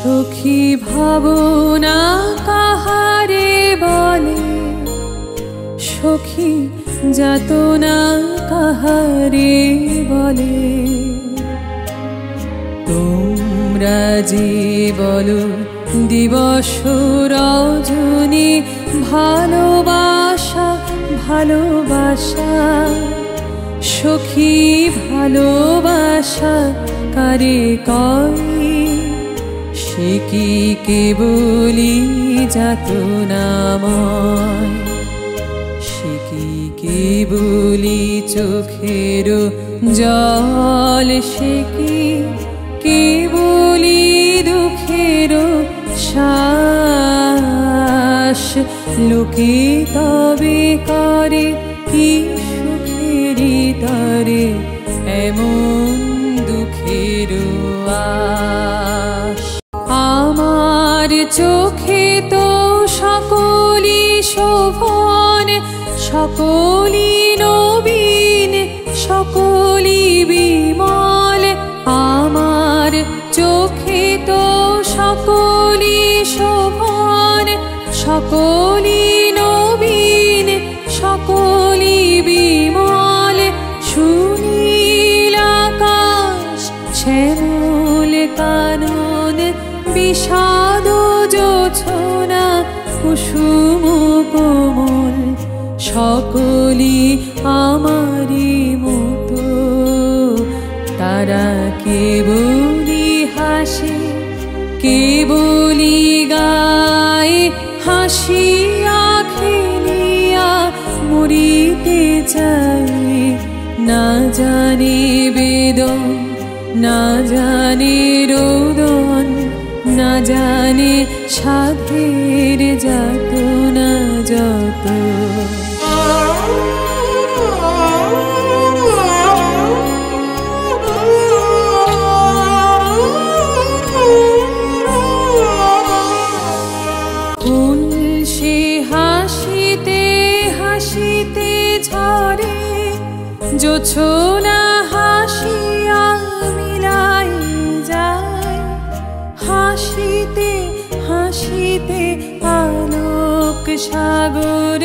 সখী ভাবনা কাহারে বলে, সখী যাতনা কাহারে বলে। তোমরা যে বলো দিবস রজনী, ভালোবাসা ভালোবাসা, সখী ভালোবাসা কারে কয়, সে কি কেবলি যাতনাময়, সে কি কেবলি চোখের জল, সে কি কেবলি দুঃখের শ্বাস। লোকে তবে করে কি সুখেরই তরে এমন দুঃখের আশ। আমার চোখে তো সকলি শোভন, সকলি নবীন, সকলি বিমল। আমার চোখে তো সকলি শোভন, সকলি নবীন, সকলি বিমল। সুনীল আকাশ শ্যামল কানন, বিষাদ জোছনা কুসুম কোমল। সকলি আমারি মতো, তারা কেবলি হাসে, কেবলি গায়, হাসিয়া খেলিয়া মরিতে চায়। না জানে বেদন, না জানে রোদন, না জানে সাধের যাতনা যত। ফুল সে হাসিতে হাসিতে ঝরে, জোছনা হাসিয়া মিলাই যায়। হাসিতে হাসিতে আলোক সাগরে